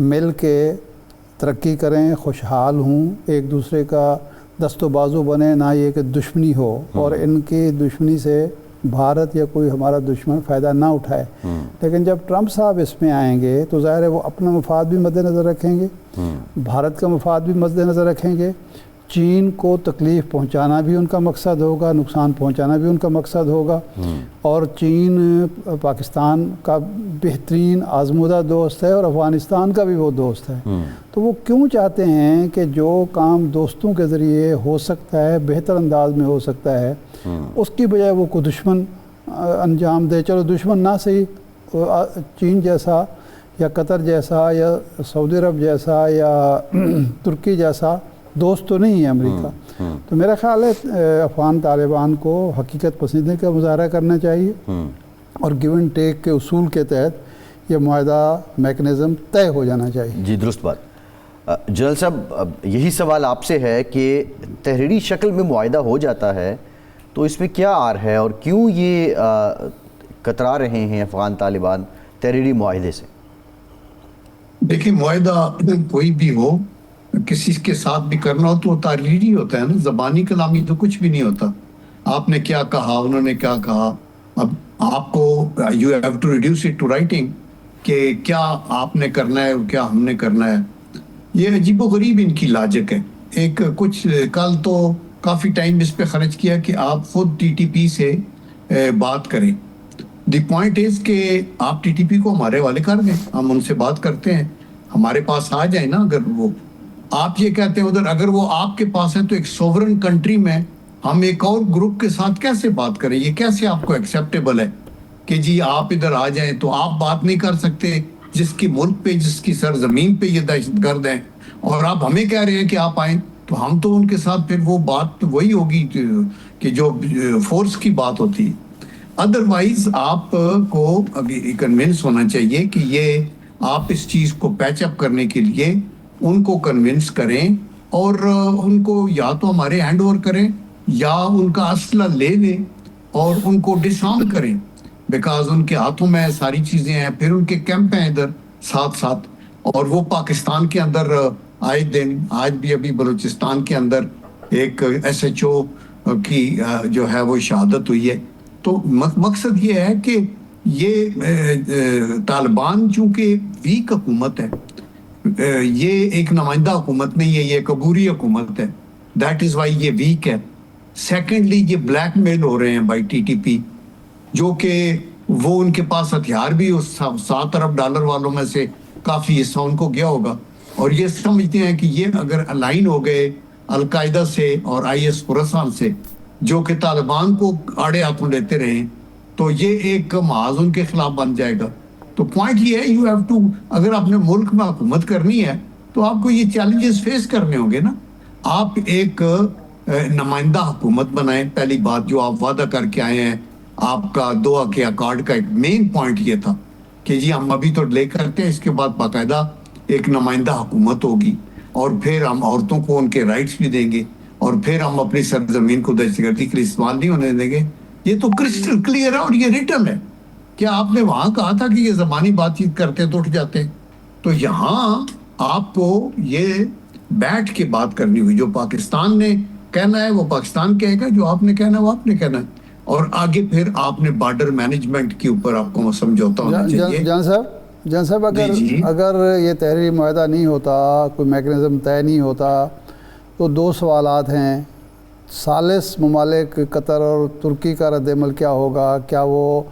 مل کے ترقی کریں، خوشحال ہوں، ایک دوسرے کا دست و بازو بنے، نہ یہ کہ دشمنی ہو اور ان کی دشمنی سے بھارت یا کوئی ہمارا دشمن فائدہ نہ اٹھائے۔ لیکن جب ٹرمپ صاحب اس میں آئیں گے تو ظاہر ہے وہ اپنا مفاد بھی مد نظر رکھیں گے، بھارت کا مفاد بھی مد نظر رکھیں گے، چین کو تکلیف پہنچانا بھی ان کا مقصد ہوگا، نقصان پہنچانا بھی ان کا مقصد ہوگا، اور چین پاکستان کا بہترین آزمودہ دوست ہے اور افغانستان کا بھی وہ دوست ہے۔ تو وہ کیوں چاہتے ہیں کہ جو کام دوستوں کے ذریعے ہو سکتا ہے، بہتر انداز میں ہو سکتا ہے، اس کی بجائے وہ کو دشمن انجام دے؟ چلو دشمن نہ صحیح، چین جیسا یا قطر جیسا یا سعودی عرب جیسا یا ترکی جیسا دوست تو نہیں ہے امریکہ۔ تو میرا خیال ہے افغان طالبان کو حقیقت پسندی کا مظاہرہ کرنا چاہیے اور گیو اینڈ ٹیک کے اصول کے تحت یہ معاہدہ میکنزم طے ہو جانا چاہیے۔ جی درست بات۔ جنرل صاحب یہی سوال آپ سے ہے کہ تحریری شکل میں معاہدہ ہو جاتا ہے تو اس میں کیا آر ہے اور کیوں یہ کترا رہے ہیں افغان طالبان تحریری معاہدے سے؟ دیکھیں معاہدہ کوئی بھی ہو، کسی کے ساتھ بھی کرنا ہو تو وہ تحریری ہوتا ہے نا، زبانی کلامی تو کچھ بھی نہیں ہوتا۔ آپ نے کیا کہا، انہوں نے کیا کہا، اب آپ کو you have to reduce it to writing کہ کیا آپ نے کرنا ہے اور کیا ہم نے کرنا ہے۔ یہ عجیب و غریب ان کی لاجک ہے۔ ایک کچھ کل تو کافی ٹائم اس پہ خرچ کیا کہ آپ خود ٹی ٹی پی سے بات کریں۔ دی پوائنٹ از کہ آپ ٹی ٹی پی کو ہمارے حوالے کر دیں، ہم ان سے بات کرتے ہیں، ہمارے پاس آ جائیں نا۔ اگر وہ آپ یہ کہتے ہیں ادھر، اگر وہ آپ کے پاس ہے تو ایک سوورن کنٹری میں ہم ایک اور گروپ کے ساتھ کیسے بات کریں؟ یہ کیسے آپ کو ایکسیپٹیبل ہے کہ جی آپ ادھر آ جائیں؟ تو آپ بات نہیں کر سکتے جس کی ملک پہ، جس کی سرزمین پہ یہ دہشت گرد ہیں، اور آپ ہمیں کہہ رہے ہیں کہ آپ آئیں، تو ہم تو ان کے ساتھ پھر وہ بات وہی ہوگی کہ جو فورس کی بات ہوتی ہے۔ ادروائز آپ کو ابھی کنونس ہونا چاہیے کہ یہ آپ اس چیز کو پیچ اپ کرنے کے لیے ان کو کنونس کریں اور ان کو یا تو ہمارے ہینڈ اوور کریں یا ان کا اسلحہ لے لیں اور ان کو ڈس آرم کریں، بیکاز ان کے ہاتھوں میں ساری چیزیں ہیں، پھر ان کے کیمپ ہیں ادھر ساتھ ساتھ، اور وہ پاکستان کے اندر آئے دن، آج بھی ابھی بلوچستان کے اندر ایک ایس ایچ او کی جو ہے وہ شہادت ہوئی ہے۔ تو مقصد یہ ہے کہ یہ طالبان چونکہ ویک حکومت ہے، یہ ایک نمائندہ حکومت نہیں ہے، یہ ایک عبوری حکومت ہے، دیٹ از وائی یہ ویک ہے۔ سیکنڈلی یہ بلیک میل ہو رہے ہیں بائی ٹی ٹی پی، جو کہ وہ ان کے پاس ہتھیار بھی اس 7 ارب ڈالر والوں میں سے کافی حصہ ان کو گیا ہوگا، اور یہ سمجھتے ہیں کہ یہ اگر الائن ہو گئے القاعدہ سے اور آئی ایس خراسان سے، جو کہ طالبان کو آڑے ہاتھوں لیتے رہے، تو یہ ایک محاذ ان کے خلاف بن جائے گا۔ تو پوائنٹ یہ ہے، یو ہیو ٹو، اگر آپ نے ملک میں حکومت کرنی ہے تو آپ کو یہ چیلنجز فیس کرنے ہوں گے نا۔ آپ ایک نمائندہ حکومت بنائیں، پہلی بات جو آپ وعدہ کر کے آئے ہیں، آپ کا دوحہ کے اکارڈ کا ایک مین پوائنٹ یہ تھا کہ جی ہم ابھی تو لے کرتے ہیں، اس کے بعد باقاعدہ ایک نمائندہ حکومت ہوگی، اور پھر ہم عورتوں کو ان کے رائٹس بھی دیں گے، اور پھر ہم اپنی سرزمین کو دہشت گردی کے لیے استعمال نہیں ہونے دیں گے۔ یہ تو کرسٹل کلیئر ہے اور یہ ریٹن ہے۔ کیا آپ نے وہاں کہا تھا کہ یہ زبانی بات چیت کرتے تو اٹھ جاتے ہیں؟ تو یہاں آپ کو یہ بیٹھ کے بات کرنی ہوئی، جو پاکستان نے کہنا ہے وہ پاکستان کہے گا، جو آپ نے کہنا ہے وہ آپ نے کہنا ہے، اور آگے پھر آپ نے بارڈر مینجمنٹ کے اوپر آپ کو سمجھوتا ہونا چاہیے۔ جان صاحب اگر یہ تحریری معاہدہ نہیں ہوتا، کوئی میکنزم طے نہیں ہوتا، تو 2 سوالات ہیں۔ ثالث ممالک قطر اور ترکی کا رد عمل کیا ہوگا؟ کیا وہ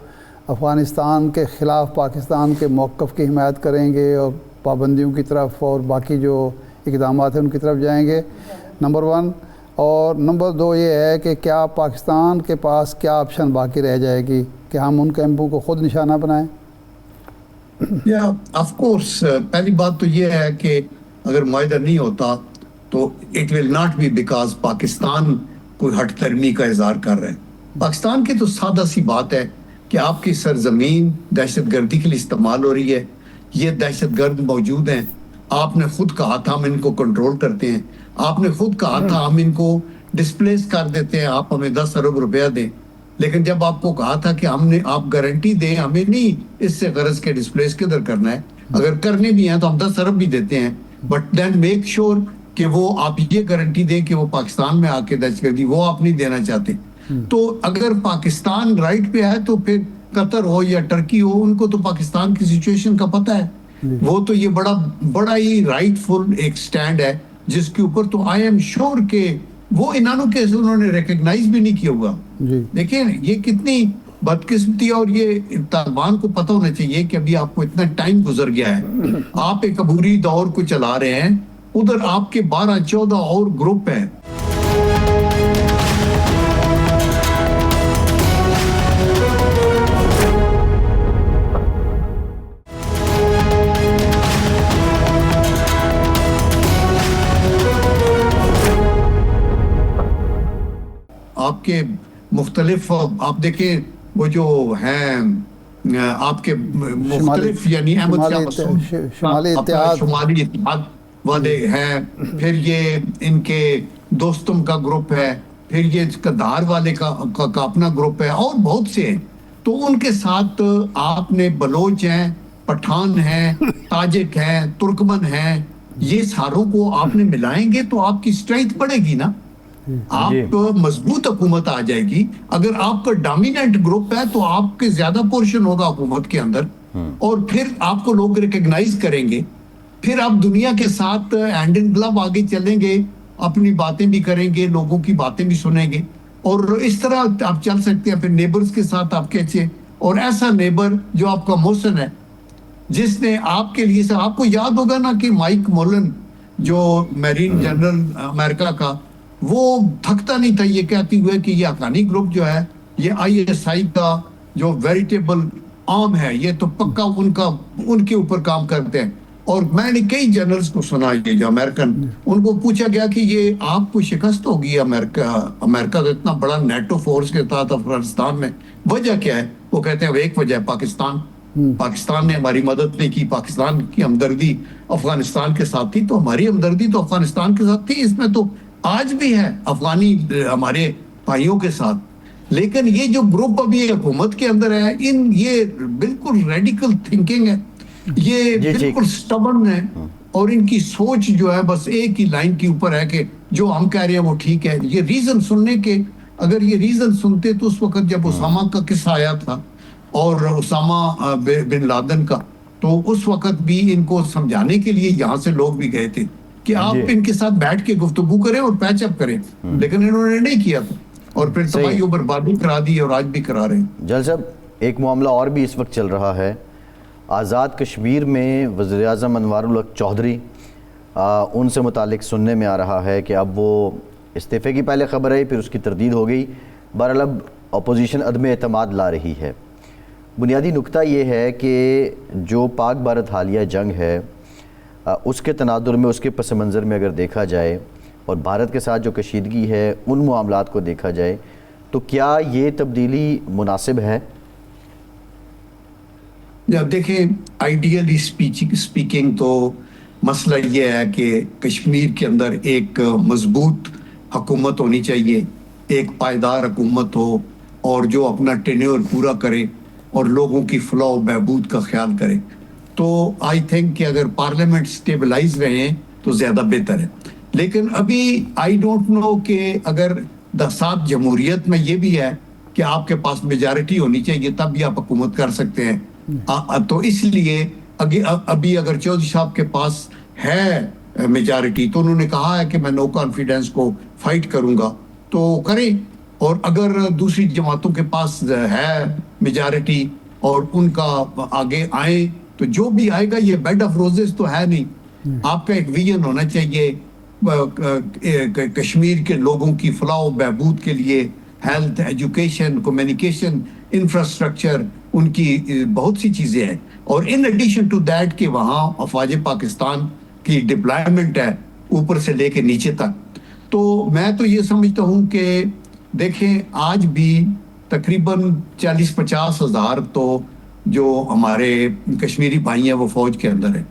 افغانستان کے خلاف پاکستان کے موقف کی حمایت کریں گے اور پابندیوں کی طرف اور باقی جو اقدامات ہیں ان کی طرف جائیں گے؟ نمبر 1۔ اور نمبر 2 یہ ہے کہ کیا پاکستان کے پاس کیا آپشن باقی رہ جائے گی کہ ہم ان کیمپوں کو خود نشانہ بنائیں؟ آف کورس، پہلی بات تو یہ ہے کہ اگر معاہدہ نہیں ہوتا تو it will not be because Pakistan کوئی ہٹ درمی کا اظہار کر رہے ہیں۔ پاکستان کی تو سادہ سی بات ہے کہ آپ کی سرزمین دہشت گردی کے لیے استعمال ہو رہی ہے، یہ دہشت گرد موجود ہیں، آپ نے خود کہا تھا ہم ان کو کنٹرول کرتے ہیں، آپ نے خود کہا تھا ہم ان کو ڈسپلیس کر دیتے ہیں، آپ ہمیں 10 ارب روپیہ دیں، لیکن جب آپ کو کہا تھا کہ ہم نے، آپ گارنٹی دیں، ہمیں نہیں اس سے غرض کے ڈسپلیس کدھر کرنا ہے، اگر کرنے بھی ہیں تو ہم 10 ارب بھی دیتے ہیں, بٹ دین میک شور کہ وہ آپ یہ گارنٹی دیں کہ وہ پاکستان میں آ کے دہشت گردی وہ آپ نہیں دینا چاہتے. تو اگر پاکستان رائٹ پہ ہے تو پھر قطر ہو یا ٹرکی ہو, ان کو تو پاکستان کی سچویشن کا پتہ ہے. وہ تو یہ بڑا ہی رائٹ فل ایک سٹینڈ ہے جس کے اوپر تو آئی ایم شور کہ وہ انہوں کے انہوں نے ریکگنائز بھی نہیں کیا ہوگا. دیکھیں یہ کتنی بدقسمتی ہے, اور یہ طالبان کو پتہ ہونا چاہیے کہ ابھی آپ کو اتنا ٹائم گزر گیا ہے, آپ ایک عبوری دور کو چلا رہے ہیں, ادھر آپ کے 12-14 اور گروپ ہیں. آپ کے مختلف آپ دیکھیں وہ جو ہیں آپ کے مختلف یعنی احمد شاہ مسعود شمالی اتحاد والے ہیں, پھر یہ ان کے دوستم کا گروپ ہے, پھر یہ قندھار والے کا اپنا گروپ ہے, اور بہت سے ہیں. تو ان کے ساتھ آپ نے بلوچ ہیں, پٹھان ہیں, تاجک ہیں, ترکمن ہیں, یہ ساروں کو آپ نے ملائیں گے تو آپ کی اسٹرینتھ بڑھے گی نا, آپ مضبوط حکومت آ جائے گی. اگر آپ کا ڈومیننٹ گروپ ہے تو آپ کے زیادہ پورشن ہوگا حکومت کے اندر, اور پھر آپ کو لوگ ریکگنائز کریں گے, پھر آپ دنیا کے ساتھ ہینڈ ان گلو آگے چلیں گے, اپنی باتیں بھی کریں گے, لوگوں کی باتیں بھی سنیں گے, اور اس طرح آپ چل سکتے ہیں. پھر نیبرز کے ساتھ آپ کیسے, اور ایسا نیبر جو آپ کا محسن ہے جس نے آپ کے لیے آپ کو یاد ہوگا نا کہ مائک مولن جو میرین جنرل امریکہ کا, وہ تھکتا نہیں تھا یہ کہتی ہوئے کہ یہ حقانی گروپ جو ہے یہ ISI کا جو ویریٹیبل آرم ہے, یہ تو پکا ان کے اوپر کام کرتے ہیں. اور میں نے کئی جنرلز کو سنا یہ جو امریکن, ان کو پوچھا گیا کہ یہ آپ کو شکست ہوگی امریکہ کا اتنا بڑا نیٹو فورس کے ساتھ افغانستان میں, وجہ کیا ہے؟ وہ کہتے ہیں ایک وجہ ہے پاکستان نے ہماری مدد نہیں کی, پاکستان کی ہمدردی افغانستان کے ساتھ تھی, تو ہماری ہمدردی تو افغانستان کے ساتھ تھی, اس میں تو آج بھی ہے افغانی ہمارے بھائیوں کے ساتھ. لیکن یہ جو گروپ ابھی حکومت کے اندر ہے, یہ بالکل ریڈیکل تھنکنگ ہے, یہ بالکل سٹبرن ہے, اور ان کی سوچ جو ہے بس ایک ہی لائن کے اوپر ہے کہ جو ہم کہہ رہے ہیں وہ ٹھیک ہے. یہ ریزن سننے کے, اگر یہ ریزن سنتے تو اس وقت جب اسامہ کا قصہ آیا تھا اور اسامہ بن لادن کا, تو اس وقت بھی ان کو سمجھانے کے لیے یہاں سے لوگ بھی گئے تھے کہ آپ ان کے ساتھ بیٹھ کے گفتگو کریں اور پیچ اپ کریں, لیکن انہوں نے نہیں کیا تھا, اور پھر تباہی و بربادی کرا دی, اور آج بھی کرا رہے ہیں. جل صاحب, ایک معاملہ اور بھی اس وقت چل رہا ہے. آزاد کشمیر میں وزیر اعظم انوار الحق چودھری, ان سے متعلق سننے میں آ رہا ہے کہ اب وہ استعفے کی پہلے خبر ہے, پھر اس کی تردید ہو گئی. بہرحال اب اپوزیشن عدم اعتماد لا رہی ہے. بنیادی نکتہ یہ ہے کہ جو پاک بھارت حالیہ جنگ ہے اس کے تناظر میں, اس کے پس منظر میں اگر دیکھا جائے, اور بھارت کے ساتھ جو کشیدگی ہے ان معاملات کو دیکھا جائے, تو کیا یہ تبدیلی مناسب ہے؟ جب دیکھیں آئیڈیلی اسپیکنگ تو مسئلہ یہ ہے کہ کشمیر کے اندر ایک مضبوط حکومت ہونی چاہیے, ایک پائیدار حکومت ہو, اور جو اپنا ٹینیور پورا کرے اور لوگوں کی فلاح و بہبود کا خیال کرے. تو آئی تھنک کہ اگر پارلیمنٹ سٹیبلائز رہے تو زیادہ بہتر ہے. لیکن ابھی آئی ڈونٹ نو کہ اگر ساتھ جمہوریت میں یہ بھی ہے کہ آپ کے پاس میجارٹی ہونی چاہیے تب بھی آپ حکومت کر سکتے ہیں. تو اس لیے ابھی اگر چودھری صاحب کے پاس ہے میجارٹی تو انہوں نے کہا ہے کہ میں نو کانفیڈنس کو فائٹ کروں گا, تو کریں. اور اگر دوسری جماعتوں کے پاس ہے میجارٹی اور ان کا آگے آئے, تو جو بھی آئے گا, یہ بیڈ آف روزز تو ہے نہیں. آپ کا ایک ویژن ہونا چاہیے کشمیر کے لوگوں کی فلاح و بہبود کے لیے, ہیلتھ, ایجوکیشن, کمیونیکیشن, انفراسٹرکچر, ان کی بہت سی چیزیں ہیں. اور ان ایڈیشن ٹو دیٹ کہ وہاں افواج پاکستان کی ڈپلائمنٹ ہے اوپر سے لے کے نیچے تک. تو میں تو یہ سمجھتا ہوں کہ دیکھیں آج بھی تقریباً 40-50 ہزار تو جو ہمارے کشمیری بھائی ہیں وہ فوج کے اندر ہیں,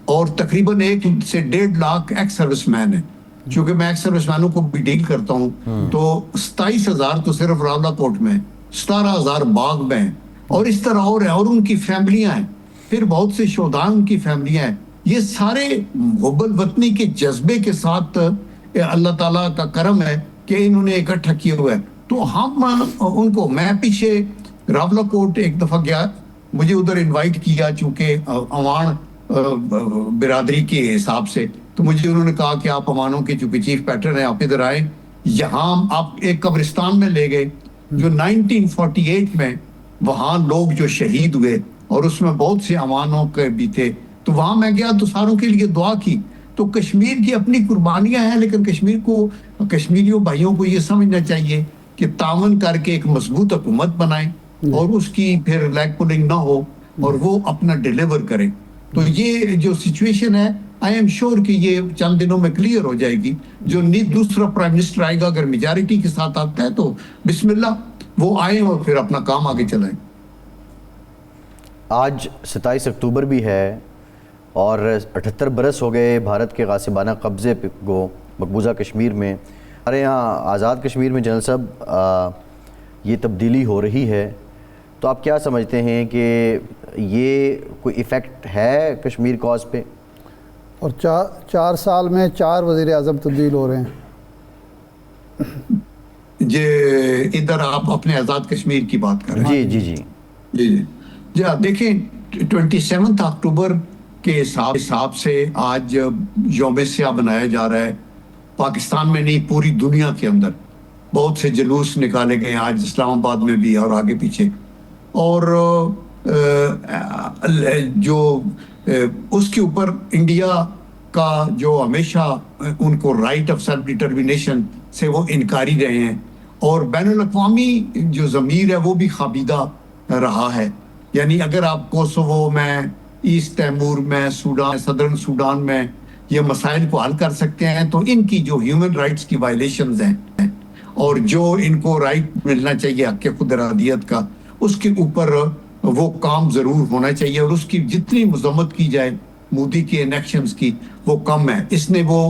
اور تقریباً 1 سے 1.5 لاکھ ایکس سروس مین ہیں. چونکہ میں ایکس سروس مینوں کو بھی ڈیل کرتا ہوں, تو 27,000 تو صرف راولہ کوٹ میں, 17,000 باغ میں ہیں, اور اس طرح اور ہیں, اور ان کی فیملیاں ہیں. پھر بہت سے شہداء کی فیملیاں ہیں. یہ سارے حب الوطنی کے جذبے کے ساتھ اللہ تعالیٰ کا کرم ہے کہ انہوں نے اکٹھا کیا ہوا ہے. تو ہم ان کو, میں پیچھے راولہ کوٹ ایک دفعہ گیا, مجھے ادھر انوائٹ کیا چونکہ اوان برادری کے حساب سے, تو مجھے انہوں نے کہا کہ آپ اوانوں کے چونکہ چیف پیٹرن ہیں, آپ ادھر آئیں. یہاں آپ ایک قبرستان میں لے گئے جو 1948 میں وہاں لوگ جو شہید ہوئے اور اس میں بہت سے اوانوں کے بھی تھے. تو وہاں میں گیا تو ساروں کے لیے دعا کی. تو کشمیر کی اپنی قربانیاں ہیں, لیکن کشمیریوں بھائیوں کو یہ سمجھنا چاہیے کہ تعاون کر کے ایک مضبوط حکومت بنائیں اور اس کی پھر لیگ پولنگ نہ ہو اور وہ اپنا ڈیلیور کریں. تو یہ جو سچویشن ہے, آئی ایم شیور کہ یہ چند دنوں میں کلیئر ہو جائے گی. جو دوسرا پرائم منسٹر آئے گا اگر میجارٹی کے ساتھ آتا ہے تو بسم اللہ, وہ آئیں اور پھر اپنا کام آگے چلائیں. آج 27 اکتوبر بھی ہے اور 78 برس ہو گئے بھارت کے غاصبانہ قبضے کو مقبوضہ کشمیر میں. ہمارے یہاں آزاد کشمیر میں جنرل صاحب یہ تبدیلی ہو رہی ہے, تو آپ کیا سمجھتے ہیں کہ یہ کوئی ایفیکٹ ہے کشمیر کاز پہ؟ اور 4 سال میں 4 وزیر اعظم تبدیل ہو رہے ہیں. ادھر آپ اپنے آزاد کشمیر کی بات کر رہے ہیں. جی جی جی جی دیکھیں 27 اکتوبر کے حساب سے آج یوم سیاہ بنایا جا رہا ہے. پاکستان میں نہیں, پوری دنیا کے اندر بہت سے جلوس نکالے گئے ہیں آج اسلام آباد میں بھی اور آگے پیچھے. اور جو اس کے اوپر انڈیا کا جو ہمیشہ ان کو رائٹ آف سیلف ڈٹرمنیشن سے وہ انکاری رہے ہیں, اور بین الاقوامی جو ضمیر ہے وہ بھی خوابیدہ رہا ہے. یعنی اگر آپ کوسوو میں, ایسٹ تیمور میں, سوڈان, صدرن سوڈان میں یہ مسائل کو حل کر سکتے ہیں, تو ان کی جو ہیومن رائٹس کی وائلیشنز ہیں اور جو ان کو رائٹ ملنا چاہیے حق خود ارادیت کا, اس کے اوپر وہ کام ضرور ہونا چاہیے. اور اس کی جتنی مذمت کی جائے مودی کے انیکشنز کی وہ کم ہے. اس نے وہ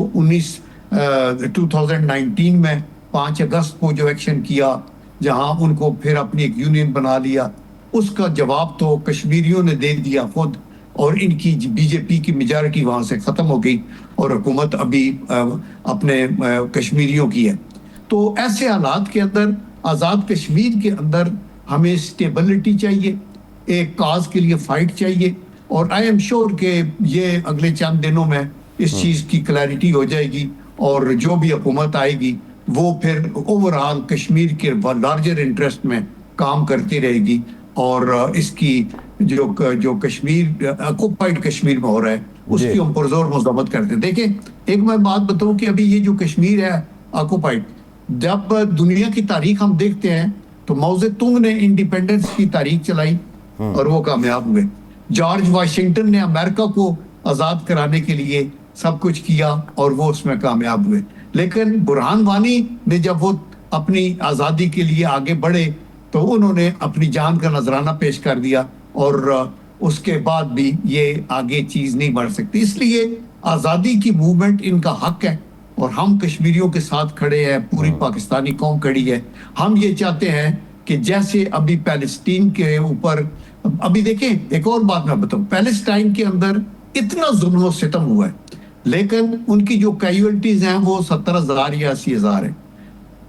2019 میں 5 اگست کو جو ایکشن کیا جہاں ان کو پھر اپنی ایک یونین بنا لیا, اس کا جواب تو کشمیریوں نے دے دیا خود, اور ان کی بی جے پی کی میجارٹی وہاں سے ختم ہو گئی اور حکومت ابھی اپنے کشمیریوں کی ہے. تو ایسے حالات کے اندر آزاد کشمیر کے اندر ہمیں سٹیبلٹی چاہیے, ایک کاز کے لیے فائٹ چاہیے, اور آئی ایم شیور کہ یہ اگلے چند دنوں میں اس چیز کی کلیئرٹی ہو جائے گی, اور جو بھی حکومت آئے گی وہ پھر اوورآل کشمیر کے لارجر انٹرسٹ میں کام کرتی رہے گی, اور اس کی جو کشمیر آکوپائڈ کشمیر میں ہو رہا ہے اس کی ہم پرزور مذمت کرتے ہیں. دیکھیں ایک میں بات بتاؤں کہ ابھی یہ جو کشمیر ہے آکوپائڈ, جب دنیا کی تاریخ ہم دیکھتے ہیں تو ماؤ زے تونگ نے انڈیپینڈنس کی تاریخ چلائی اور وہ کامیاب ہوئے. جارج واشنگٹن نے امریکہ کو آزاد کرانے کے لیے سب کچھ کیا اور وہ اس میں کامیاب ہوئے. لیکن برہان وانی نے جب وہ اپنی آزادی کے لیے آگے بڑھے تو انہوں نے اپنی جان کا نذرانہ پیش کر دیا, اور اس کے بعد بھی یہ آگے چیز نہیں بڑھ سکتی. اس لیے آزادی کی موومنٹ ان کا حق ہے, اور ہم کشمیریوں کے ساتھ کھڑے ہیں, پوری پاکستانی قوم کھڑی ہے. ہم یہ چاہتے ہیں کہ جیسے ابھی پیلسٹین کے اوپر, ابھی دیکھیں ایک اور بات میں بتاؤں, پیلسٹائن کے اندر اتنا ظلم و ستم ہوا ہے لیکن ان کی جو کیجویلٹیز ہیں وہ 70,000 یا 80,000 ہیں.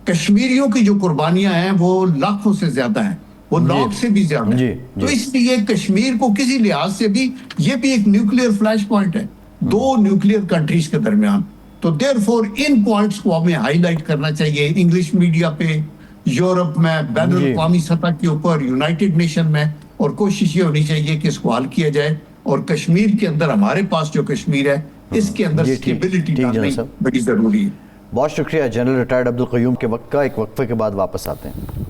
کشمیریوں کی جو قربانیاں ہیں وہ لاکھوں سے زیادہ ہیں, وہ لاکھ سے بھی زیادہ ہیں. تو اس لیے کشمیر کو کسی لحاظ سے بھی یہ بھی ایک نیوکلیئر فلیش پوائنٹ ہے 2 نیوکلیئر کنٹریز کے درمیان. تو دیر فور ان پوائنٹس کو ہمیں ہائی لائٹ کرنا چاہیے انگلش میڈیا پہ, یورپ میں, بین الاقوامی سطح کے اوپر, یونائٹڈ نیشن میں, اور کوشش یہ ہونی چاہیے کہ اس کو حل کیا جائے. اور کشمیر کے اندر ہمارے پاس جو کشمیر ہے اس کے اندر اسٹیبلٹی لانا بڑی ضروری ہے. بہت شکریہ جنرل ریٹائرڈ عبدالقیوم کے وقت کا. ایک وقفے کے بعد واپس آتے ہیں.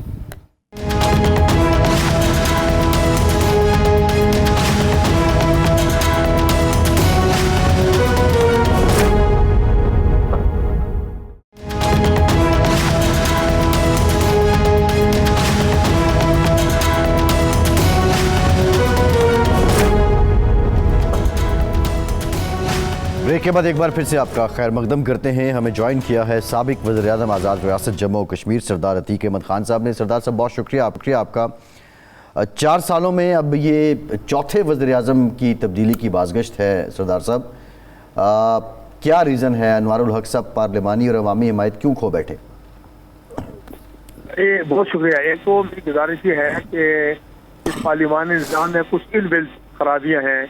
بریک کے بعد ایک بار پھر سے آپ کا خیر مقدم کرتے ہیں. ہمیں جوائن کیا ہے سابق وزیر اعظم آزاد ریاست جموں و کشمیر سردار عتیق احمد خان صاحب نے. سردار صاحب بہت شکریہ آپ کا. 4 سالوں میں اب یہ چوتھے وزیر اعظم کی تبدیلی کی بازگشت ہے سردار صاحب، کیا ریزن ہے؟ انوار الحق صاحب پارلیمانی اور عوامی حمایت کیوں کھو بیٹھے؟ بہت شکریہ۔ ایک تو میری گزارش یہ ہے کہ اس پارلیمانی نظام میں کچھ ان بلڈ خرابیاں ہیں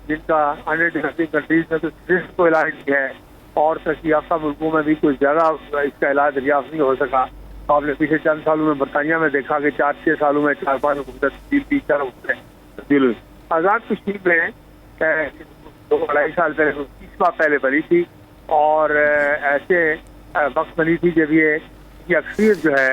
جن کا انڈر ڈیولپنگ کنٹریز میں تو صرف کو علاج نہیں ہے، اور ترقی یافتہ ملکوں میں بھی کوئی زیادہ اس کا علاج دریافت نہیں ہو سکا۔ آپ نے پچھلے چند سالوں میں برطانیہ میں دیکھا کہ 4-6 سالوں میں 4-5 حکومتیں تبدیل ہوئی۔ آزاد کشمیر میں 2-2.5 سال پہلے 30 ماہ پہلے بنی تھی، اور ایسے وقت بنی تھی جب یہ اکثریت جو ہے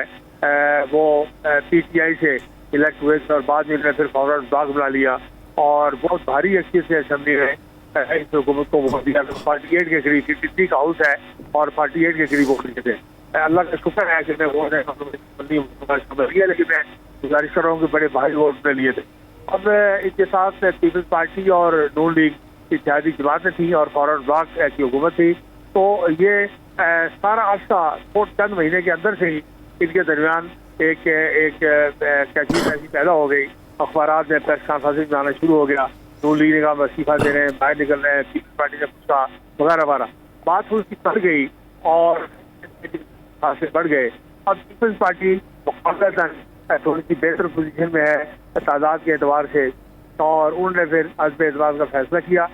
وہ پی ٹی آئی سے الیکٹ ہوئے تھے، اور بعد میں انہوں نے پھر فارورڈ بلاک بنا لیا اور بہت بھاری اکثریت سے اسمبلی میں اس حکومت کو ووٹ دیا۔ 48 کے قریب 53 کا ہاؤس ہے اور 48 کے قریب ووٹ دیے تھے۔ اللہ کا شکر ہے کہ میں ووٹ ہے، لیکن میں گزارش کر رہا ہوں کہ بڑے بھاری ووٹ نے لیے تھے۔ اب اس کے ساتھ پیپلز پارٹی اور نون لیگ اتحادی جماعتیں تھیں اور فارورڈ بلاک کی حکومت تھی، تو یہ سارا عرصہ چند مہینے کے اندر سے ہی ان کے درمیان ایک کیفیت ایسی پیدا ہو گئی۔ اخبارات میں پریس کانفرنس میں آنا شروع ہو گیا، نون لیگ نے کہا ہم استعفیٰ دے رہے ہیں، باہر نکل رہے ہیں، پیپلز پارٹی نے کچھ کہا وغیرہ وغیرہ۔ بات تھوڑی سی بڑھ گئی اور خاصے بڑھ گئے۔ اب پیپلز پارٹی مقابلتاً تھوڑی سی بہتر پوزیشن میں ہے تعداد کے اعتبار سے، اور انہوں نے پھر عزم اعتماد کا فیصلہ کیا۔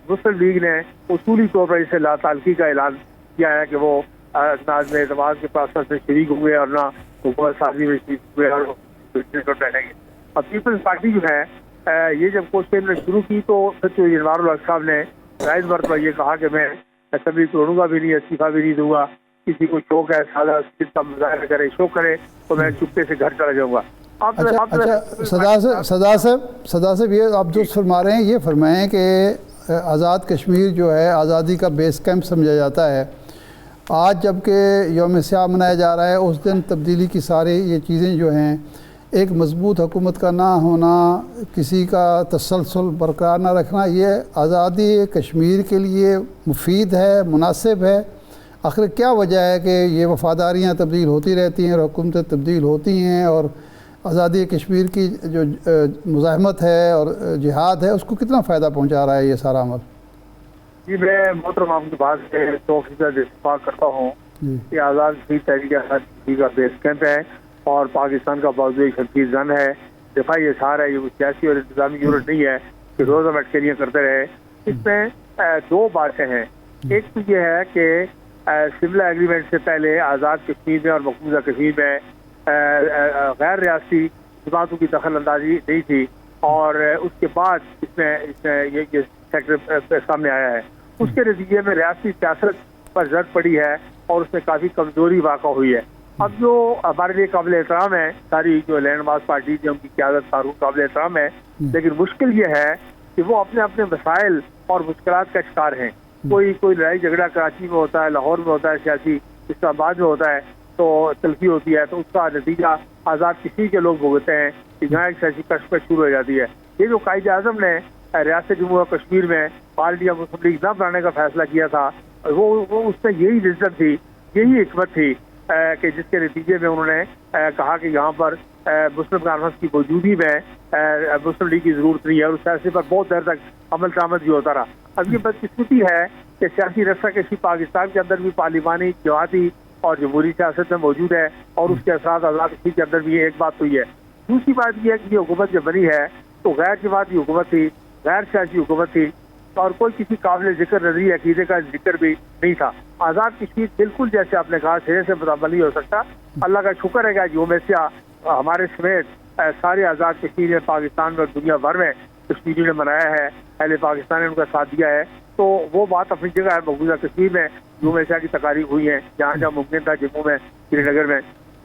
مسلم لیگ نے اصولی طور پر اس سے لا تعلقی کا اعلان کیا ہے کہ وہ عزم اعتماد کے پروسیس میں شریک ہوئے اور نہ حکومت سازی میں شریک ہوئے اور بیٹھیں گے۔ اب پیپلز پارٹی جو ہے یہ جب کوشش نے شروع کی تو پھر تو انوار الحق صاحب نے رائز مرتبہ یہ کہا کہ میں اسمبلی توڑوں گا بھی نہیں، استعفیٰ بھی نہیں دوں گا، کسی کو شوق ہے سادہ کا مظاہرہ کرے، شوق کرے تو میں چپکے سے گھر چلا جاؤں گا۔ اچھا صدا صاحب یہ آپ جو فرما رہے ہیں یہ فرمائیں کہ آزاد کشمیر جو ہے آزادی کا بیس کیمپ سمجھا جاتا ہے، آج جب کہ یوم سیاہ منایا جا رہا ہے اس دن تبدیلی کی ساری یہ چیزیں جو ہیں، ایک مضبوط حکومت کا نہ ہونا، کسی کا تسلسل برقرار نہ رکھنا، یہ آزادی کشمیر کے لیے مفید ہے، مناسب ہے؟ آخر کیا وجہ ہے کہ یہ وفاداریاں تبدیل ہوتی رہتی ہیں اور حکومتیں تبدیل ہوتی ہیں، اور آزادی کشمیر کی جو مزاحمت ہے اور جہاد ہے اس کو کتنا فائدہ پہنچا رہا ہے یہ سارا عمل؟ جی میں محترم آپ کی بات سے 100% اتفاق کرتا ہوں کہ آزاد کشمیر تحریک آزاد کشمیر کا بیس کیمپ ہے اور پاکستان کا باوجود شمشیر زن ہے، دفاعی اظہار ہے، یہ کوئی سیاسی اور انتظامی یونٹ نہیں ہے کہ روزہ اٹکیریاں کرتے رہے۔ اس میں 2 باتیں ہیں۔ ایک تو یہ ہے کہ شملہ ایگریمنٹ سے پہلے آزاد کشمیر میں اور مقبوضہ کشمیر میں غیر ریاستی جماعتوں کی دخل اندازی نہیں تھی، اور اس کے بعد اس میں یہ سیکٹر سامنے آیا ہے۔ اس کے نتیجے میں ریاستی سیاست پر زد پڑی ہے اور اس میں کافی کمزوری واقع ہوئی ہے۔ اب جو ہمارے لیے قابل احترام ہے، ساری جو لینڈ مارک پارٹی جو ان کی قیادت فاروق قابل احترام ہے، لیکن مشکل یہ ہے کہ وہ اپنے اپنے مسائل اور مشکلات کا شکار ہیں۔ کوئی لڑائی جھگڑا کراچی میں ہوتا ہے، لاہور میں ہوتا ہے، سیاسی اسلام آباد میں ہوتا ہے تو تلخی ہوتی ہے، تو اس کا نتیجہ آزاد کشمیر کے لوگ بھگتتے ہیں کہ جہاں ایک سیاسی کشمکش شروع ہو جاتی ہے۔ یہ جو قائد اعظم نے ریاست جمہوریہ کشمیر میں پارٹیاں مسلم لیگ نہ بنانے کا فیصلہ کیا تھا، وہ اس میں یہی وزڈم تھی، یہی حکمت تھی کہ جس کے نتیجے میں انہوں نے کہا کہ یہاں پر مسلم کانفرنس کی موجودگی میں مسلم لیگ کی ضرورت نہیں ہے، اور اس فیصلے پر بہت دیر تک عمل درآمد بھی ہوتا رہا۔ اب یہ بدقسمتی ہے کہ سیاسی رسا کشی پاکستان کے اندر بھی پارلیمانی جماعتی اور جمہوری سیاست میں موجود ہے، اور اس کے اثرات آزاد کشمیر کے اندر بھی ایک بات ہوئی ہے۔ دوسری بات یہ ہے کہ یہ حکومت جب بنی ہے تو غیر جماعتی حکومت تھی، غیر سیاسی حکومت تھی، اور کوئی کسی قابل ذکر نظری عقیدے کا ذکر بھی نہیں تھا۔ آزاد کشمیر بالکل جیسے آپ نے کہا سرے سے مکمل نہیں ہو سکتا۔ اللہ کا شکر ہے کہ یوم سیاہ ہمارے سمیت سارے آزاد کشمیر میں پاکستان میں اور دنیا بھر میں کشمیریوں نے منایا ہے، اہل پاکستان نے ان کا ساتھ دیا ہے، تو وہ بات اپنی جگہ ہے۔ مقبوضہ کشمیر میں یوم سیاہ کی تقاریب ہوئی ہیں جہاں جہاں ممکن تھا، جموں میں، سری نگر میں،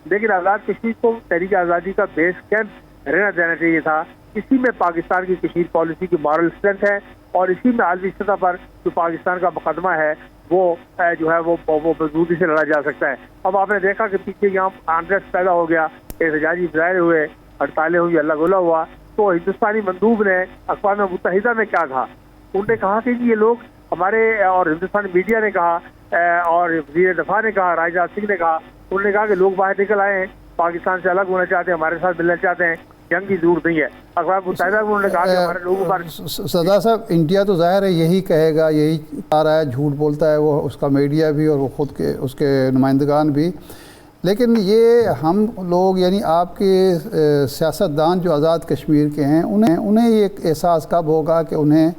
لیکن آزاد کشمیر کو تحریک آزادی کا بیس کیمپ رہنا دینا چاہیے تھا۔ اسی میں پاکستان کی کشمیر پالیسی کی مارل اسٹرینتھ ہے، اور اسی میں عالمی سطح پر جو پاکستان کا مقدمہ ہے وہ جو ہے وہ مضبوطی سے لڑا جا سکتا ہے۔ اب آپ نے دیکھا کہ پیچھے یہاں انریسٹ پیدا ہو گیا، احتجاجی مظاہرے ہوئے، ہڑتالیں ہوئی، اللہ گولہ ہوا، تو ہندوستانی مندوب نے اقوام متحدہ میں کیا کہا؟ انہوں نے کہا کہ یہ لوگ ہمارے، اور ہندوستانی میڈیا نے کہا اور وزیر دفاع نے کہا، راجناتھ سنگھ نے کہا، انہوں نے کہا کہ لوگ باہر نکل آئے ہیں، پاکستان سے الگ ہونا چاہتے ہیں، ہمارے ساتھ ملنا چاہتے ہیں، جنگ کی ضرورت نہیں ہے. اقوام متحدہ میں انہوں نے کہا کہ ہمارے لوگوں پر سردار صاحب انڈیا تو ظاہر ہے یہی کہے گا, یہی آ رہا ہے, جھوٹ بولتا ہے وہ, اس کا میڈیا بھی اور وہ خود کے اس کے نمائندگان بھی. لیکن یہ ہم لوگ یعنی آپ کے سیاستدان جو آزاد کشمیر کے ہیں انہیں یہ احساس کب ہوگا کہ انہیں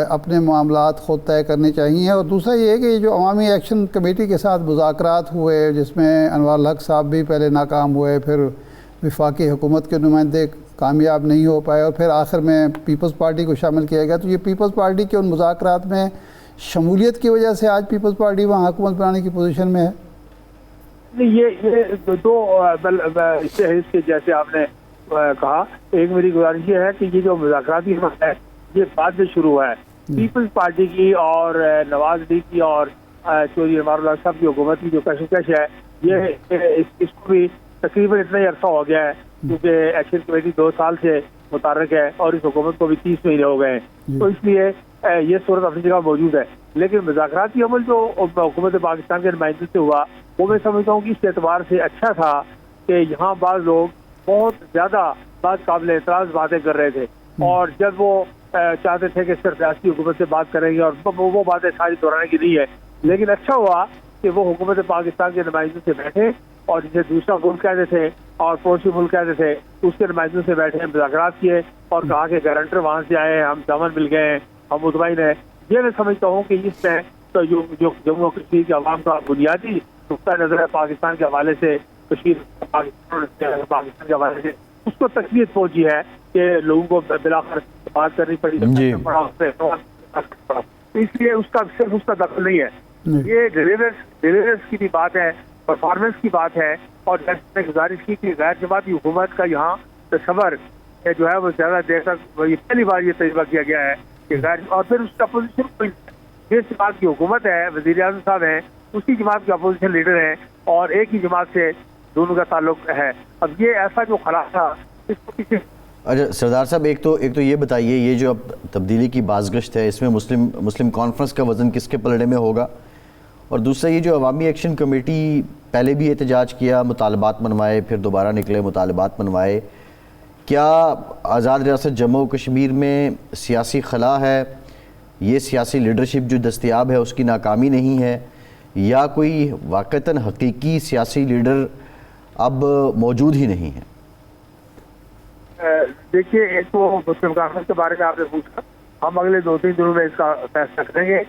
اپنے معاملات خود طے کرنے چاہیے؟ اور دوسرا یہ ہے کہ یہ جو عوامی ایکشن کمیٹی کے ساتھ مذاکرات ہوئے جس میں انوار الحق صاحب بھی پہلے ناکام ہوئے, پھر وفاقی حکومت کے نمائندے کامیاب نہیں ہو پائے اور پھر آخر میں پیپلز پارٹی کو شامل کیا گیا, تو یہ پیپلز پارٹی کے ان مذاکرات میں شمولیت کی وجہ سے آج پیپلز پارٹی وہاں حکومت بنانے کی پوزیشن میں ہے؟ یہ دو اس کے جیسے آپ نے کہا, ایک میری گزارش یہ ہے کہ یہ جو مذاکراتی عمل ہے یہ بعد میں شروع ہوا ہے. پیپلز پارٹی کی اور نواز لیگ کی اور چودھری انوار الحق صاحب کی حکومت کی جو کشمکش ہے یہ اس کو بھی تقریباً اتنا ہی عرصہ ہو گیا ہے کیونکہ ایکشن کمیٹی 2 سال سے متحرک ہے اور اس حکومت کو بھی 30 مہینے ہو گئے ہیں, تو اس لیے یہ صورت اپنی جگہ موجود ہے. لیکن مذاکراتی عمل جو حکومت پاکستان کے نمائندے سے ہوا وہ میں سمجھتا ہوں کہ اس اعتبار سے اچھا تھا کہ یہاں بعض لوگ بہت زیادہ قابل اعتراض باتیں کر رہے تھے, اور جب وہ چاہتے تھے کہ صرف ریاستی حکومت سے بات کریں گے اور وہ باتیں ساری دہرانے کی نہیں ہے, لیکن اچھا ہوا کہ وہ حکومت پاکستان کے نمائندوں سے بیٹھے اور جسے دوسرا ملک کہتے تھے اور پڑوسی ملک کہتے تھے اس کے نمائندوں سے بیٹھے, مذاکرات کیے اور کہا کہ گارنٹر وہاں سے آئے ہیں, ہم دامن مل گئے ہیں, ہم مطمئن ہیں. یہ میں سمجھتا ہوں کہ اس میں تو جو جموں کشمیر کے عوام کا بنیادی نقطہ نظر ہے پاکستان کے حوالے سے, پاکستان کے حوالے سے اس کو تقویت پہنچی ہے کہ لوگوں کو بلاخر بات کرنی پڑی, اس لیے اس کا صرف اس کا دخل نہیں ہے, یہ ڈیلیورنس کی بھی بات ہے, پرفارمنس کی بات ہے. اور جیسے نے گزارش کی کہ غیر جماعتی حکومت کا یہاں تصور جو ہے وہ زیادہ دیر تک یہ پہلی بار یہ تجربہ کیا گیا ہے کہ غیر, اور پھر اس کا اپوزیشن جس جماعت کی حکومت ہے, وزیر اعظم صاحب ہیں, اسی جماعت کے اپوزیشن لیڈر ہیں اور ایک ہی جماعت سے دونوں کا تعلق ہے. اب یہ ایسا جو خلا تھا اس کو کسی. اچھا سردار صاحب ایک تو یہ بتائیے, یہ جو اب تبدیلی کی بازگشت ہے اس میں مسلم کانفرنس کا وزن کس کے پلڑے میں ہوگا؟ اور دوسرا یہ جو عوامی ایکشن کمیٹی پہلے بھی احتجاج کیا, مطالبات منوائے, پھر دوبارہ نکلے مطالبات منوائے, کیا آزاد ریاست جموں و کشمیر میں سیاسی خلا ہے, یہ سیاسی لیڈرشپ جو دستیاب ہے اس کی ناکامی نہیں ہے, یا کوئی واقعتاً حقیقی سیاسی لیڈر اب موجود ہی نہیں ہے؟ دیکھیے ایک تو مسلم کانفرنس کے بارے میں آپ نے پوچھا, ہم اگلے 2-3 دنوں میں اس کا فیصلہ کریں گے.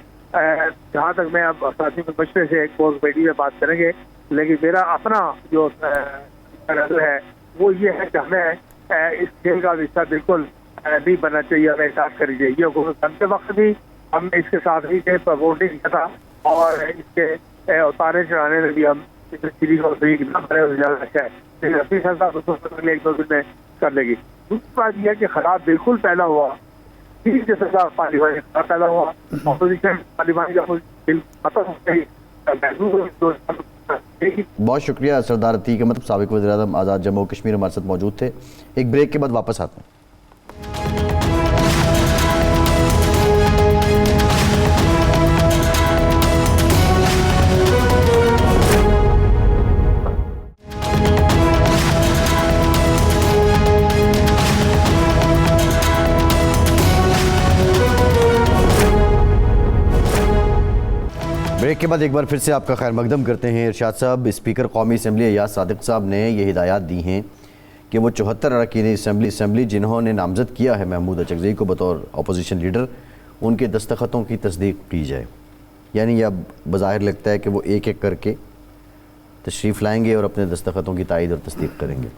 جہاں تک میں اب ساتھی کے مشورے سے ایک کورس کمیٹی میں بات کریں گے, لیکن میرا اپنا جو نظر ہے وہ یہ ہے کہ ہمیں اس کھیل کا حصہ بالکل نہیں بننا چاہیے, ہمیں احساس کرنی چاہیے. یہ حکومت بنتے وقت بھی ہم اس کے ساتھ ہی تھے, ووٹ نہیں کیا تھا, اور اس کے اتارے چڑھانے میں بھی ہم اس سیریز اور نہ بنے زیادہ اچھا ہے, لیکن اپنی سرکار اگلے 1-2 دن میں کر لے گی. دوسری بات یہ ہے کہ خراب بالکل پیدا ہوا, سرکار پارلیمانی پیدا ہوا, اپوزیشن پارلیمانی کا بل ختم ہو گئی. بہت شکریہ سردار عتیق احمد, سابق وزیر اعظم آزاد جموں و کشمیر ہمارے ساتھ موجود تھے. ایک بریک کے بعد واپس آتے ہیں. بریک کے بعد ایک بار پھر سے آپ کا خیر مقدم کرتے ہیں. ارشاد صاحب, اسپیکر قومی اسمبلی ایاز صادق صاحب نے یہ ہدایات دی ہیں کہ وہ 74 اراکین اسمبلی جنہوں نے نامزد کیا ہے محمود اچکزئی کو بطور اپوزیشن لیڈر, ان کے دستخطوں کی تصدیق کی جائے. یعنی اب بظاہر لگتا ہے کہ وہ ایک ایک کر کے تشریف لائیں گے اور اپنے دستخطوں کی تائید اور تصدیق کریں گے.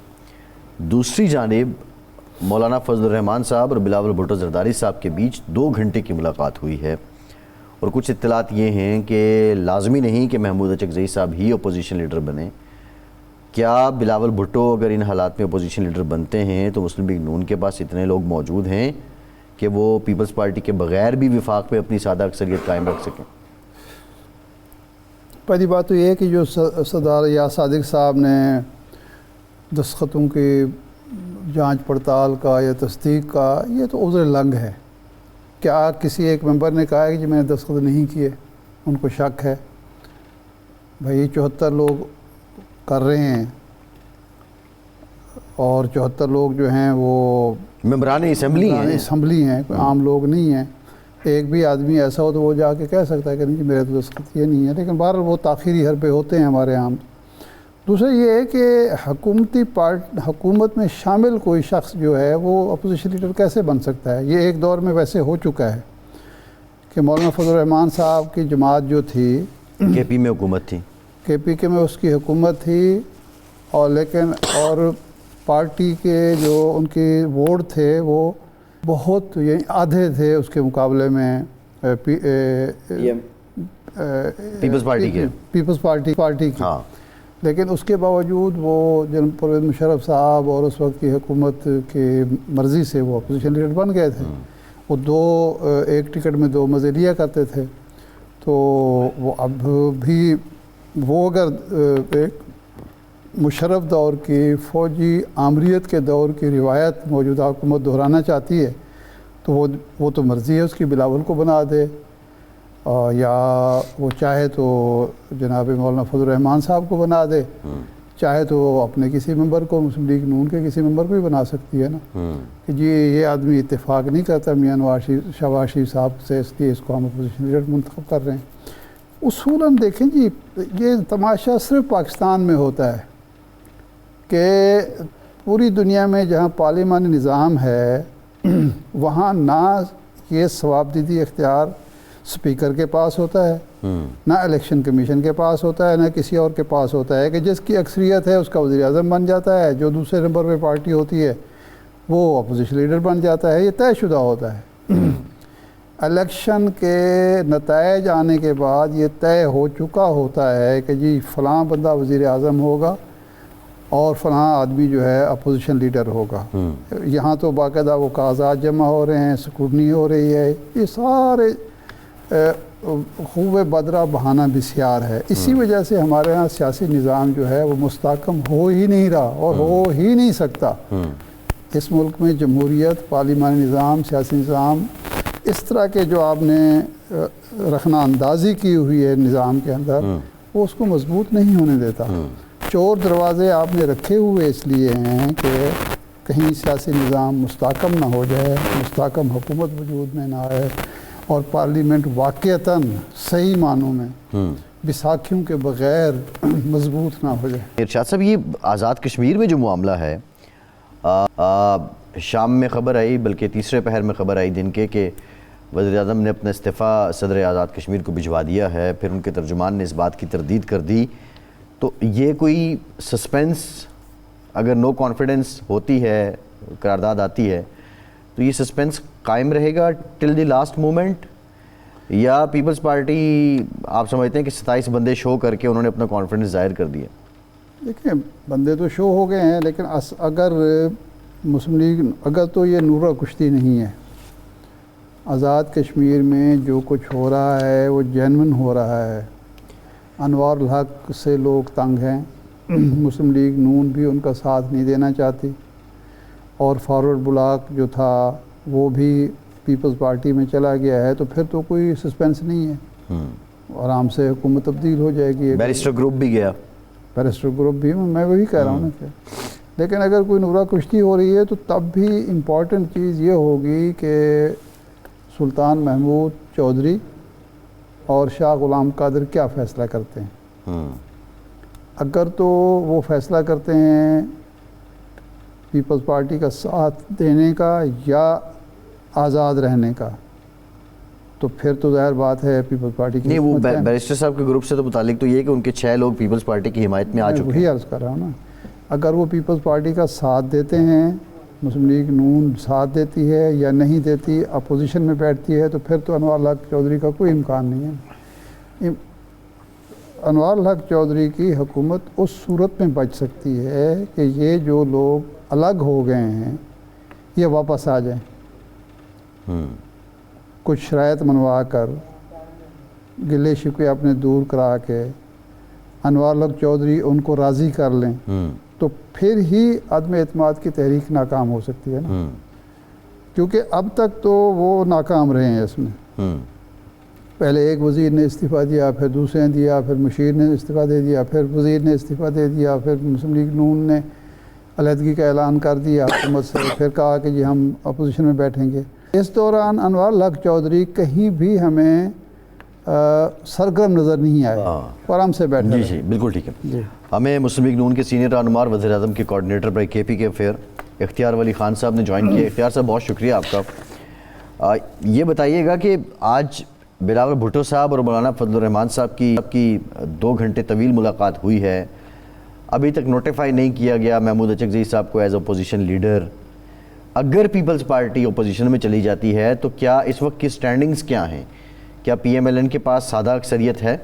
دوسری جانب مولانا فضل الرحمان صاحب اور بلاول بھٹو زرداری صاحب کے بیچ 2 گھنٹے کی ملاقات ہوئی ہے, اور کچھ اطلاعات یہ ہیں کہ لازمی نہیں کہ محمود اچکزئی صاحب ہی اپوزیشن لیڈر بنیں. کیا بلاول بھٹو اگر ان حالات میں اپوزیشن لیڈر بنتے ہیں تو مسلم لیگ نون کے پاس اتنے لوگ موجود ہیں کہ وہ پیپلز پارٹی کے بغیر بھی وفاق میں اپنی سادہ اکثریت قائم رکھ سکیں؟ پہلی بات تو یہ ہے کہ جو سردار ایاز صادق صاحب نے دستخطوں کی جانچ پڑتال کا یا تصدیق کا, یہ تو عذر لنگ ہے. کیا کسی ایک ممبر نے کہا ہے کہ میں نے دستخط نہیں کیے, ان کو شک ہے؟ بھائی 74 لوگ کر رہے ہیں اور 74 لوگ جو ہیں وہ ممبران اسمبلی ہیں، اسمبلی ہیں، کوئی عام لوگ نہیں ہیں. ایک بھی آدمی ایسا ہو تو وہ جا کے کہہ سکتا ہے کہ نہیں جی میرے تو دستخط یہ نہیں ہے، لیکن بہرحال وہ تاخیری حربے ہوتے ہیں ہمارے یہاں. دوسرا یہ ہے کہ حکومت میں شامل کوئی شخص جو ہے وہ اپوزیشن لیڈر کیسے بن سکتا ہے. یہ ایک دور میں ویسے ہو چکا ہے کہ مولانا فضل الرحمان صاحب کی جماعت جو تھی کے پی میں حکومت تھی، کے پی کے میں اس کی حکومت تھی، اور پارٹی کے جو ان کے ووٹ تھے وہ بہت یعنی آدھے تھے اس کے مقابلے میں پیپلز پارٹی کی. ہاں. لیکن اس کے باوجود وہ جنرل پرویز مشرف صاحب اور اس وقت کی حکومت کی مرضی سے وہ اپوزیشن لیڈر بن گئے تھے. وہ ایک ٹکٹ میں 2 مزے لیا کرتے تھے. تو وہ اب بھی وہ اگر ایک مشرف دور کی فوجی آمریت کے دور کی روایت موجودہ حکومت دہرانا چاہتی ہے تو وہ تو مرضی ہے اس کی، بلاول کو بنا دے، یا وہ چاہے تو جناب مولانا فضل الرحمان صاحب کو بنا دے، چاہے تو اپنے کسی ممبر کو، مسلم لیگ نون کے کسی ممبر کو بھی بنا سکتی ہے نا کہ جی یہ آدمی اتفاق نہیں کرتا میاں شہباز شریف صاحب سے، اس لیے اس کو ہم اپوزیشن لیڈر منتخب کر رہے ہیں. اصولاً دیکھیں جی یہ تماشا صرف پاکستان میں ہوتا ہے کہ پوری دنیا میں جہاں پارلیمانی نظام ہے وہاں نہ یہ ثوابدیدی اختیار سپیکر کے پاس ہوتا ہے، نہ الیکشن کمیشن کے پاس ہوتا ہے، نہ کسی اور کے پاس ہوتا ہے کہ جس کی اکثریت ہے اس کا وزیر اعظم بن جاتا ہے، جو دوسرے نمبر پہ پارٹی ہوتی ہے وہ اپوزیشن لیڈر بن جاتا ہے. یہ طے شدہ ہوتا ہے. الیکشن کے نتائج آنے کے بعد یہ طے ہو چکا ہوتا ہے کہ جی فلاں بندہ وزیر اعظم ہوگا اور فلاں آدمی جو ہے اپوزیشن لیڈر ہوگا. یہاں تو باقاعدہ وہ کاغذات جمع ہو رہے ہیں، اسکروٹنی ہو رہی ہے، یہ سارے خوب بدرہ بہانہ بسیار ہے. اسی وجہ سے ہمارے ہاں سیاسی نظام جو ہے وہ مستحکم ہو ہی نہیں رہا اور ہو ہی نہیں سکتا. اس ملک میں جمہوریت، پارلیمانی نظام، سیاسی نظام اس طرح کے جو آپ نے رخنہ اندازی کی ہوئی ہے نظام کے اندر وہ اس کو مضبوط نہیں ہونے دیتا. چور دروازے آپ نے رکھے ہوئے اس لیے ہیں کہ کہیں سیاسی نظام مستحکم نہ ہو جائے، مستحکم حکومت وجود میں نہ آئے اور پارلیمنٹ واقعتاً صحیح معنوں میں بیساکھیوں کے بغیر مضبوط نہ ہو جائے. ارشاد صاحب یہ آزاد کشمیر میں جو معاملہ ہے، شام میں خبر آئی، بلکہ تیسرے پہر میں خبر آئی دن کے کہ وزیر اعظم نے اپنا استعفیٰ صدر آزاد کشمیر کو بھجوا دیا ہے، پھر ان کے ترجمان نے اس بات کی تردید کر دی. تو یہ کوئی سسپینس، اگر نو کانفیڈنس ہوتی ہے، قرارداد آتی ہے تو یہ سسپینس قائم رہے گا ٹل دی لاسٹ مومنٹ، یا پیپلز پارٹی آپ سمجھتے ہیں کہ 27 بندے شو کر کے انہوں نے اپنا کانفیڈنس ظاہر کر دیا؟ دیکھیں بندے تو شو ہو گئے ہیں، لیکن اگر مسلم لیگ اگر تو یہ نورہ کشتی نہیں ہے. آزاد کشمیر میں جو کچھ ہو رہا ہے وہ جینون ہو رہا ہے. انوار الحق سے لوگ تنگ ہیں، مسلم لیگ نون بھی ان کا ساتھ نہیں دینا چاہتی، اور فارورڈ بلاک جو تھا وہ بھی پیپلز پارٹی میں چلا گیا ہے. تو پھر تو کوئی سسپینس نہیں ہے، آرام سے حکومت تبدیل ہو جائے گی. بیرسٹر گروپ بھی گیا، بیرسٹر گروپ بھی، میں وہی کہہ رہا ہوں نا کہ لیکن اگر کوئی نورہ کشتی ہو رہی ہے تو تب بھی امپورٹنٹ چیز یہ ہوگی کہ سلطان محمود چودھری اور شاہ غلام قادر کیا فیصلہ کرتے ہیں. اگر تو وہ فیصلہ کرتے ہیں پیپلز پارٹی کا ساتھ دینے کا یا آزاد رہنے کا تو پھر تو ظاہر بات ہے پیپلز پارٹی کی. نہیں، وہ بیرسٹر صاحب کے گروپ سے تو متعلق تو یہ کہ ان کے 6 لوگ پیپلز پارٹی کی حمایت میں آ چکے ہیں. وہی عرض کر رہا ہوں نا، اگر وہ پیپلز پارٹی کا ساتھ دیتے ہیں، مسلم لیگ نون ساتھ دیتی ہے یا نہیں دیتی، اپوزیشن میں بیٹھتی ہے، تو پھر تو انوار الحق چودھری کا کوئی امکان نہیں ہے. انوار الحق چودھری کی حکومت اس صورت میں بچ سکتی ہے کہ یہ جو لوگ الگ ہو گئے ہیں یہ واپس آ جائیں، کچھ شرائط منوا کر، گلے شکوے اپنے دور کرا کے انوار الحق چودھری ان کو راضی کر لیں، تو پھر ہی عدم اعتماد کی تحریک ناکام ہو سکتی ہے نا. کیونکہ اب تک تو وہ ناکام رہے ہیں اس میں. پہلے ایک وزیر نے استعفیٰ دیا، پھر دوسرے نے دیا، پھر مشیر نے استعفیٰ دے دیا، پھر وزیر نے استعفیٰ دے دیا، پھر مسلم لیگ نون نے علیحدگی کا اعلان کر دیا حکومت سے، پھر کہا کہ جی ہم اپوزیشن میں بیٹھیں گے۔ اس دوران انوار الحق چودھری کہیں بھی ہمیں سرگرم نظر نہیں آئے، آرام سے بیٹھے جی جی بالکل ٹھیک ہے۔ ہمیں مسلم لیگ نون کے سینئر رہنما اور وزیر اعظم کے کوارڈینیٹر برائے کے پی کے افیئر اختیار ولی خان صاحب نے جوائن کیا۔ اختیار صاحب بہت شکریہ آپ کا۔ یہ بتائیے گا کہ آج بلاول بھٹو صاحب اور مولانا فضل الرحمان صاحب کی 2 گھنٹے طویل ملاقات ہوئی ہے، ابھی تک نوٹیفائی نہیں کیا گیا محمود اچکزئی صاحب کو ایز اپوزیشن لیڈر۔ اگر پیپلز پارٹی اپوزیشن میں چلی جاتی ہے تو کیا اس وقت کی سٹینڈنگز کیا ہیں؟ کیا پی ایم ایل این کے پاس سادہ اکثریت ہے؟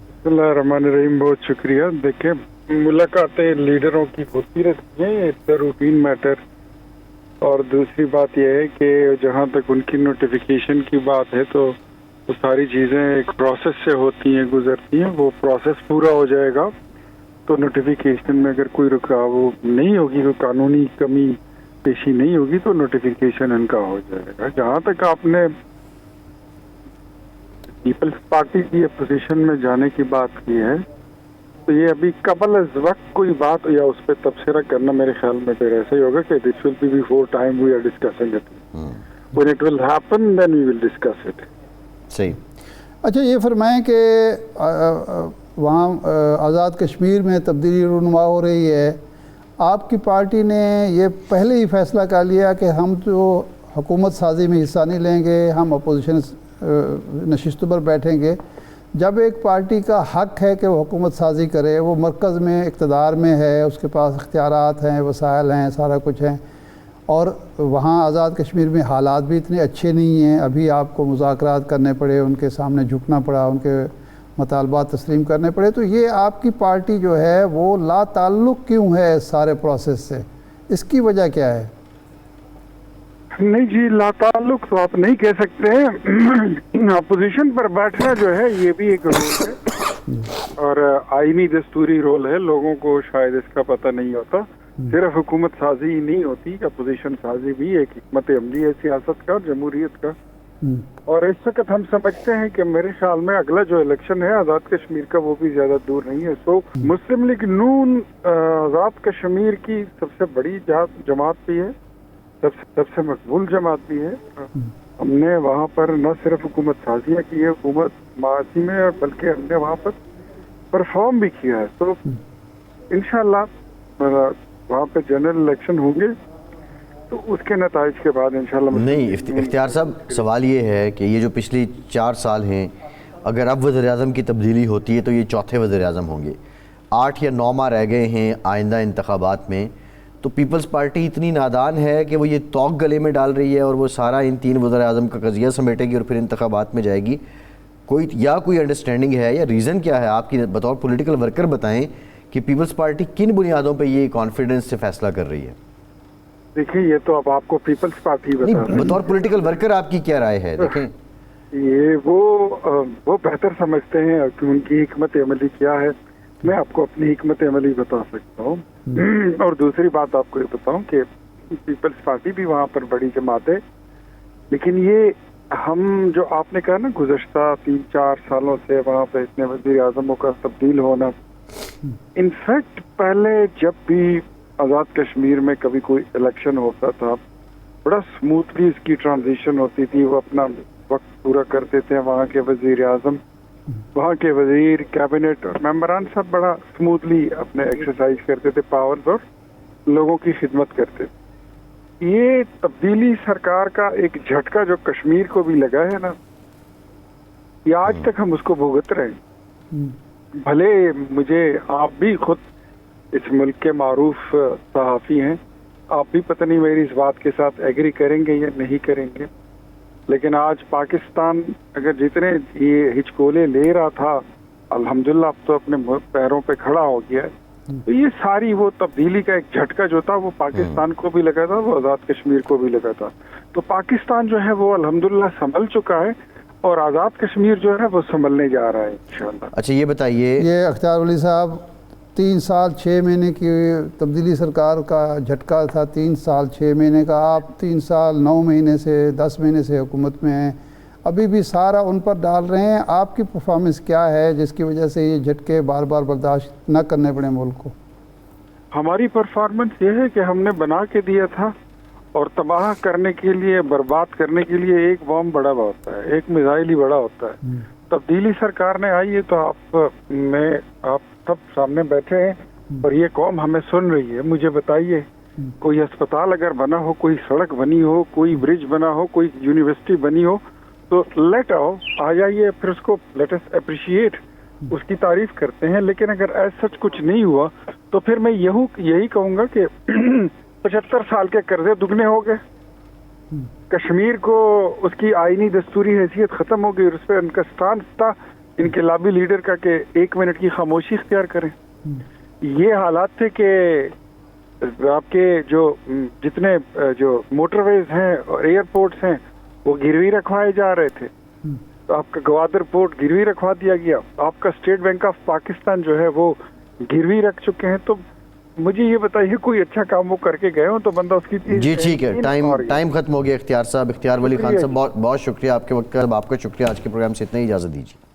بسم اللہ الرحمن الرحیم، بہت شکریہ۔ دیکھیں، ملاقاتیں لیڈروں کی ہوتی رہتی ہیں، اٹس اے روٹین میٹر، اور دوسری بات یہ ہے کہ جہاں تک ان کی نوٹیفیکیشن کی بات ہے تو وہ ساری چیزیں ایک پروسیس سے ہوتی ہیں، گزرتی ہیں، وہ پروسیس پورا ہو جائے گا تو نوٹیفیکیشن میں اگر کوئی رکاوٹ نہیں ہوگی، کوئی قانونی کمی پیشی نہیں ہوگی تو نوٹیفیکیشن ان کا ہو جائے گا۔ جہاں تک آپ نے پیپلز پارٹی کی اپوزیشن میں جانے کی بات کی ہے تو یہ ابھی قبل از وقت کوئی بات یا اس پہ تبصرہ کرنا میرے خیال میں پھر ایسا ہی ہوگا کہ this will be before time we are discussing it, when it will happen then we will discuss it۔ صحیح۔ اچھا یہ فرمائیں کہ وہاں آزاد کشمیر میں تبدیلی رونما ہو رہی ہے، آپ کی پارٹی نے یہ پہلے ہی فیصلہ کر لیا کہ ہم جو حکومت سازی میں حصہ نہیں لیں گے، ہم اپوزیشن نشستوں پر بیٹھیں گے۔ جب ایک پارٹی کا حق ہے کہ وہ حکومت سازی کرے، وہ مرکز میں اقتدار میں ہے، اس کے پاس اختیارات ہیں، وسائل ہیں، سارا کچھ ہیں، اور وہاں آزاد کشمیر میں حالات بھی اتنے اچھے نہیں ہیں، ابھی آپ کو مذاکرات کرنے پڑے، ان کے سامنے جھکنا پڑا، ان کے مطالبات تسلیم کرنے پڑے، تو یہ آپ کی پارٹی جو ہے وہ لا تعلق کیوں ہے اس سارے پروسیس سے؟ اس کی وجہ کیا ہے؟ نہیں جی، لا تعلق تو آپ نہیں کہہ سکتے ہیں۔ اپوزیشن پر بیٹھنا جو ہے یہ بھی ایک رول ہے اور آئینی دستوری رول ہے، لوگوں کو شاید اس کا پتہ نہیں ہوتا۔ صرف حکومت سازی نہیں ہوتی، اپوزیشن سازی بھی ایک حکمت عملی ہے سیاست کا اور جمہوریت کا۔ اور اس وقت ہم سمجھتے ہیں کہ میرے خیال میں اگلا جو الیکشن ہے آزاد کشمیر کا وہ بھی زیادہ دور نہیں ہے۔ سو مسلم لیگ نون آزاد کشمیر کی سب سے بڑی جماعت بھی ہے، سب سے مقبول جماعت بھی ہے۔ ہم نے وہاں پر نہ صرف حکومت سازیاں کی ہے حکومت ماضی میں، بلکہ ہم نے وہاں پر پرفارم بھی کیا ہے۔ تو انشاءاللہ وہاں پہ جنرل الیکشن ہوں گے تو اس کے نتائج کے بعد انشاءاللہ نہیں اختیار صاحب، سوال یہ ہے کہ یہ جو پچھلی 4 سال ہیں، اگر اب وزیر اعظم کی تبدیلی ہوتی ہے تو یہ چوتھے وزیر اعظم ہوں گے، 8 یا 9 ماہ رہ گئے ہیں آئندہ انتخابات میں، تو پیپلز پارٹی اتنی نادان ہے کہ وہ یہ توق گلے میں ڈال رہی ہے اور وہ سارا ان 3 وزیر اعظم کا قضیہ سمیٹے گی اور پھر انتخابات میں جائے گی؟ کوئی انڈرسٹینڈنگ ہے یا ریزن کیا ہے؟ آپ کی بطور پولیٹیکل ورکر بتائیں کہ پیپلز پارٹی کن بنیادوں پہ یہ کانفیڈنس سے فیصلہ کر رہی ہے؟ دیکھیں، یہ تو اب آپ کو پیپلز پارٹی بتا رہی ہے، بطور پولیٹیکل ورکر آپ کی کیا رائے ہے؟ دیکھیں یہ وہ بہتر سمجھتے ہیں کہ ان کی حکمت عملی کیا ہے۔ میں آپ کو اپنی حکمت عملی بتا سکتا ہوں، اور دوسری بات آپ کو یہ بتاؤں کہ پیپلز پارٹی بھی وہاں پر بڑی جماعت ہے، لیکن یہ ہم جو آپ نے کہا نا گزشتہ 3-4 سالوں سے وہاں پہ اتنے وزیر اعظموں کا تبدیل ہونا، انفیکٹ پہلے جب بھی آزاد کشمیر میں کبھی کوئی الیکشن ہوتا تھا بڑا سموتھلی اس کی ٹرانزیشن ہوتی تھی، وہ اپنا وقت پورا کرتے تھے، وہاں کے وزیر اعظم، وہاں کے وزیر، کیبنٹ اور ممبران سب بڑا سموتھلی اپنے ایکسرسائز کرتے تھے پاورز اور لوگوں کی خدمت کرتے تھے۔ یہ تبدیلی سرکار کا ایک جھٹکا جو کشمیر کو بھی لگا ہے نا، یہ آج تک ہم اس کو بھگت رہے ہیں۔ بھلے مجھے آپ بھی خود اس ملک کے معروف صحافی ہیں، آپ بھی پتہ نہیں میری اس بات کے ساتھ ایگری کریں گے یا نہیں کریں گے، لیکن آج پاکستان اگر جتنے یہ ہچکولے لے رہا تھا الحمدللہ اب تو اپنے پیروں پہ کھڑا ہو گیا ہے۔ تو یہ ساری وہ تبدیلی کا ایک جھٹکا جو تھا وہ پاکستان کو بھی لگا تھا، وہ آزاد کشمیر کو بھی لگا تھا۔ تو پاکستان جو ہے وہ الحمدللہ سنبھل چکا ہے اور آزاد کشمیر جو ہے وہ سنبھلنے جا رہا ہے انشاءاللہ۔ اچھا یہ بتائیے، یہ اختیار ولی صاحب 3 سال 6 مہینے کی تبدیلی سرکار کا جھٹکا تھا، 3 سال 6 مہینے کا، آپ 3 سال 9 مہینے سے 10 مہینے سے حکومت میں ہیں، ابھی بھی سارا ان پر ڈال رہے ہیں. آپ کی پرفارمنس کیا ہے جس کی وجہ سے یہ جھٹکے بار بار برداشت نہ کرنے پڑے ملک کو؟ ہماری پرفارمنس یہ ہے کہ ہم نے بنا کے دیا تھا اور تباہ کرنے کے لیے، برباد کرنے کے لیے ایک بم بڑا ہوتا ہے، ایک میزائل ہی بڑا ہوتا ہے. تبدیلی سرکار نے آئی ہے تو آپ سب سامنے بیٹھے ہیں اور یہ قوم ہمیں سن رہی ہے. مجھے بتائیے، کوئی اسپتال اگر بنا ہو، کوئی سڑک بنی ہو، کوئی برج بنا ہو، کوئی یونیورسٹی بنی ہو تو آ جائیے، پھر اس کو لیٹ اس اپریشیٹ، اس کی تعریف کرتے ہیں. لیکن اگر ایسا سچ کچھ نہیں ہوا تو پھر میں یہی کہوں گا کہ 75 سال کے قرضے دگنے ہو گئے. کشمیر کو اس کی آئینی دستوری حیثیت ختم ہو گئی اور اس پہ ان کا سٹانس تھا انقلابی لیڈر کا کہ 1 منٹ کی خاموشی اختیار کریں. یہ حالات تھے کہ آپ کے جتنے جو موٹر ویز ہیں اور ایئرپورٹس ہیں وہ گروی رکھوائے جا رہے تھے. تو آپ کا گوادر پورٹ گروی رکھوا دیا گیا، آپ کا اسٹیٹ بینک آف پاکستان جو ہے وہ گروی رکھ چکے ہیں. تو مجھے یہ بتائیے کوئی اچھا کام وہ کر کے گئے ہوں تو بندہ اس کی جی ٹھیک ہے، ٹائم ختم ہو گیا. اختیار صاحب، اختیار ولی خان صاحب، بہت شکریہ آپ کے وقت کا. آپ کا شکریہ. آج کے پروگرام سے اتنا ہی اجازت دیجیے.